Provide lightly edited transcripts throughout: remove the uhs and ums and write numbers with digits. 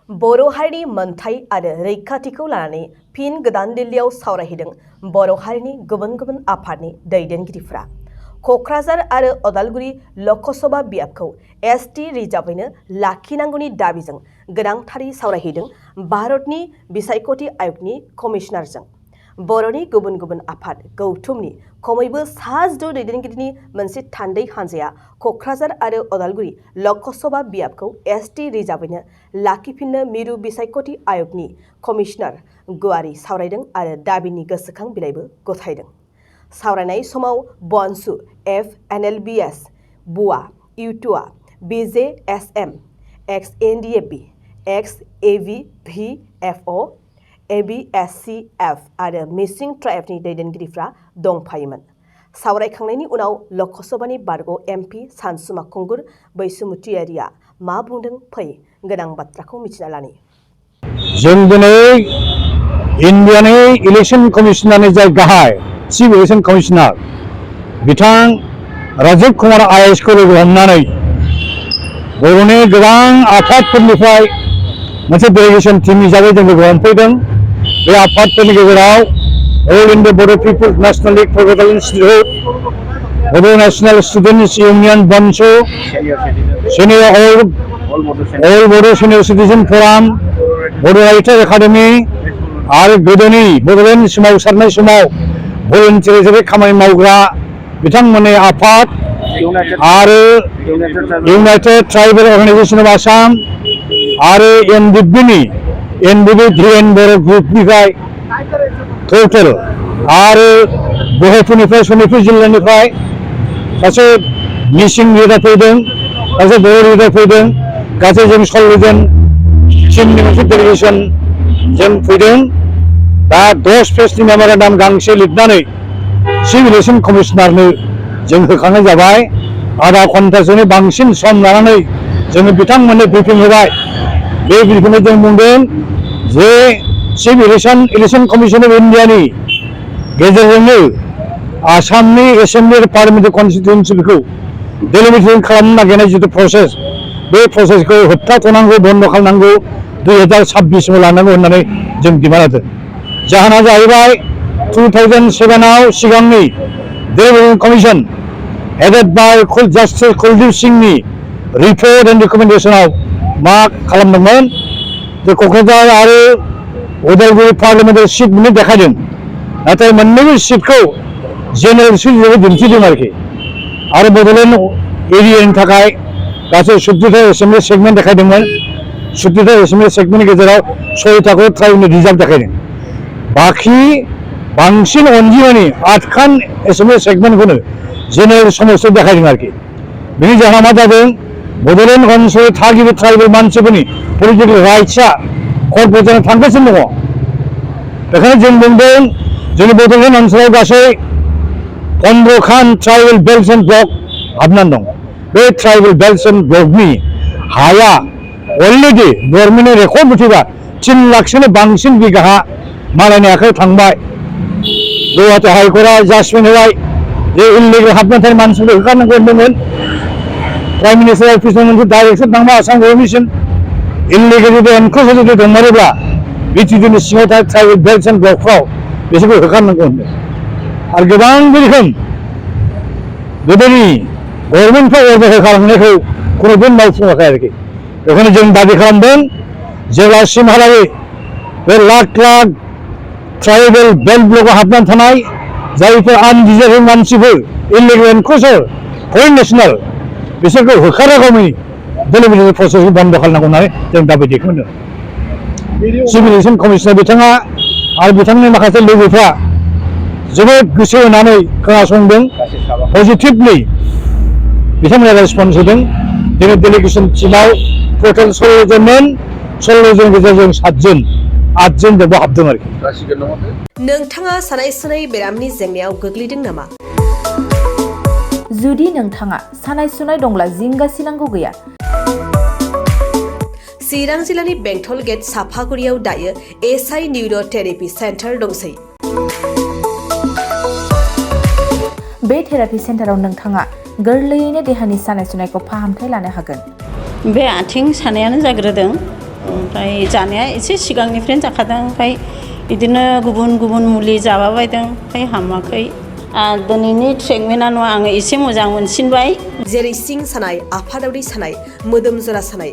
बर' हारिनि मोनथाय आरो रैखाथिखौ लानानै फिन गोदान दिल्लीयाव सावरायहैदों बर' हारिनि गुबुन गुबुन आफादनि दैदेनगिरिफ्रा। क'क्राझार आरो उदालगुरि लकसभा बियाबखौ एसटि रिजार्भैनो लाखिनांगौनि दाबिजों गोनांथारै सावरायहैदों भारतनि बिसायख'थि आयगनि कमिशनारजों। बर'नि गुबुन गुबुन आफाद गौथुमनि खमैबो 7 दैदेनगिरिनि मोनसे थान्दै हान्जाया क'क्राझार आरो उदालगुरि लकसभा बियाबखौ एसटि रिजार्भैनो लाखिफिननो मिरु बिसायख'थि आयगनि कमिशनार गुवारै सावरायदों आरो दाबिनि गोसोखां बिलाइबो गथायदों। सावरायनाय समाव बनसु FNLBS, बुआ, इउटुआ, BJSM, XNDAP, XAVVFO, ABSCF आरो मिसिं ट्राइबनि दैदेनगिरिफ्रा दंफायोमोन। सावरायखांनायनि उनाव लकसभानि बारग' MP सानसुमा खुंगुर बैसुमुतियारिया मा बुंदों फै गोनां बाथ्राखौ मिथिना लानि। जों दिनै इन्डियानि इलेक्शन कमिशनारनि जाय गाहाय चिफ इलेक्शन कमिशनार बिथां राजीव कुमार IAS खौ लोगो हमनानै बर'नि गोबां आफादफोरनिफ्राय मोनसे डेलिगेशन टीम हिसाबै जों लोगो हमफैदों। बे आफादफोरनि गेजेराव अल इन्डिया बर' पिपल्स नेशनेल लीग फर बेटार इन्स्टिट्यूट, बर' नेशनल स्टुडेन्ट्स इउनियन बनसु, अल बर' सिनियर सिटिजेन फराम, बर' राइटार एकाडेमि आरो गोदोनि बड'लेण्ड सोमावसारनाय समाव भलुन्टियार हिसाबै खामानि मावग्रा बिथांमोननि आफाद आरो United tribal organisation of Assam आरो NDB VN बर' ग्रुपनिफ्राय टटेल आरो गुवाहाटीनिफ्राय सनितपुर जिल्लानिफ्राय सासे मिसिं लिडार फैदों, सासे बर' लिडार फैदों, गासै जों 16 जन टीमनि मोनसे डेलिगेशन जों फैदों। दा 10 पेजनि मेम'रेन्डाम गांसे लिरनानै चिफ इलेक्शन कमिशनारनो जों होखांनाय जाबाय। आधा घन्टासोनि बांसिन सम लानानै जोङो बिथांमोननो ब्रिफिं होबाय। बे ब्रिफिंआव जों बुंदों जे चिफ इलेक्शन कमिशन अफ इन्डियानि गेजेरजोंनो आसामनि एसेम्बलि आरो पार्लियामेन्टारि कन्स्टिटिउन्सिखौ डेलिमिटेसन खालामनो नागिरनाय जिथु प्रसेस, बे प्रसेसखौ होबथाथ'नांगौ, बन्द' खालामनांगौ, 2026 आव लानांगौ होननानै जों डिमान्ड होदों। जाहोना जाहैबाय 2007 सिगांनि delimitation commission headed by justice Kuldeep सिंहनि रिपर्ट एन्ड रिकमेन्डेशनाव मा खालामदोंमोन जे क'क्राझार आरो उदालगुरि पार्लियामेन्टारि सिट मोननै देखायदों, नाथाय मोननैबो सिटखौ जेनेरेल सिट हिसाबै दिन्थिदों आरोखि। आरो बड'लेण्ड एरियानि थाखाय गासै 70 एसेम्बलि सेगमेन्ट देखायदोंमोन। 70 एसेम्बलि सेगमेन्टनि गेजेराव 6टाखौ ट्राइबनि रिजार्भ देखायदों। बाखि बांसिन अनजिमानि 8खान एसेम्बलि सेगमेन्टखौनो जेनेरेल समस्या देखायदों आरोखि। बेनि जाहोना मा जादों? बड'लेण्ड ओनसोलनि थागिबि ट्राइबेल मानसिफोरनि पलिटिकेल राइट्सआ कर्ट पर्यायाव थांगासिनो दङ। बेखायनो जों बुंदों जोंनि बड'लेण्ड ओनसोलाव गासै 15खान ट्राइबेल बेल्ट एन्ड ब्लक हाबनानै दं। बे ट्राइबेल बेल्ट एन्ड ब्लकनि हाया अलरेडि गभर्नमेन्टनि रेकर्ड मथेबा 3 लाखसोनि बांसिन बिघा हा मालायनि आखायाव थांबाय। गुवाहाटी हाइकर्टआ जाजमेन्ट होबाय जे इलिगेल हाबनानै थानाय मानसिफोरखौ होखारनांगौ होनदोंमोन। प्राइम मिनिस्टार अफिसनि मोनसे डाइरेक्सन थांबाय आसाम गभर्नमेन्टसिम, इलिगेल जुदि एनक्रोच जुदि दंमारोब्ला बिटिडिनि सिङाव थानाय ट्राइबेल बेल्ट एन्ड ब्लकफ्राव बिसोरखौ होखारनांगौ होनदों। आरो गोबां रोखोम गोदोनि गभर्नमेन्टफ्रा अर्डार खालामनायखौ खुनुदिन मावफुङाखै आरोखि। बेखायनो जों दाबि खालामदों जेब्लासिमहालागै बे लाख ट्राइबेल बेल्ट ब्लकआव हाबनानै थानाय जायफोर आनडिजार्भिं मानसिफोर, इलिगेल एनक्रोचार, फरेन नेसनेल, बिसोरखौ होखारागौमानि डेलिमिटेसन प्रसेसखौ बन्द' खालामनांगौ होननानै जों दाबि दैखांदों। चिफ इलेक्शन कमिशनार बिथाङा आरो बिथांनि माखासे लोगोफ्रा जोबोद गोसो होनानै खोनासंदों, पजिटिभलि बिथांमोना रेसपन्स होदों। जोंनि डेलिगेशन टीमाव टटेल 16 जनमोन, 16 जन गेजेरजों 7 जन, 8 जन जोंबो हाबदों आरोखि। नोंथाङा सानाय सुनाय बेरामनि जेंनायाव गोग्लैदों नामा? जुदि नोंथाङा सानाय सुनाय दंब्ला जिंगासिनांगौ गैया। चिरां जिल्लानि बेंटल गेट साफागुरियाव दायो SI निउर' थेरापि सेन्टार दंसै। बे थेरापि सेन्टाराव नोंथाङा गोरलैयैनो देहानि सानाय सुनायखौ फाहामथाय लानो हागोन। बे आथिं सानायानो जाग्रोदों, ओमफ्राय जानाया एसे सिगांनिफ्रायनो जाखादों ओमफ्राय बिदिनो गुबुन गुबुन मुलि जाबाबायदों ओमफ्राय हामाखै दिनैनि ट्रिटमेन्टआ आङो एसे मोजां मोनसिनबाय जेरै सिं सानाय आफादावरि सानाय मोदोम जरा सानाय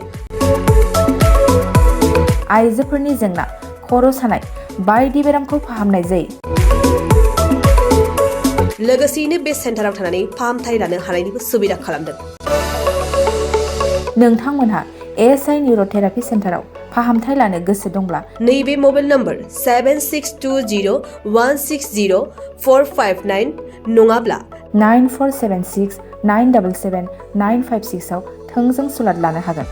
आइजोफोरनि जेंना खर' सानाय बायदि बेरामखौ फाहामनाय जायो लोगोसेयैनो बे सेन्टाराव थानानै फाहामथाय लानो हानायनिबो सुबिदा खालामदों नोंथांमोनहा ASI निउर'थेरापि सेन्टाराव फाहामथाय लानो गोसो दंब्ला नैबे मबाइल नम्बर 7620160459 नङाब्ला 9476 977 956 आव थोंजों सुलाद लानो हागोन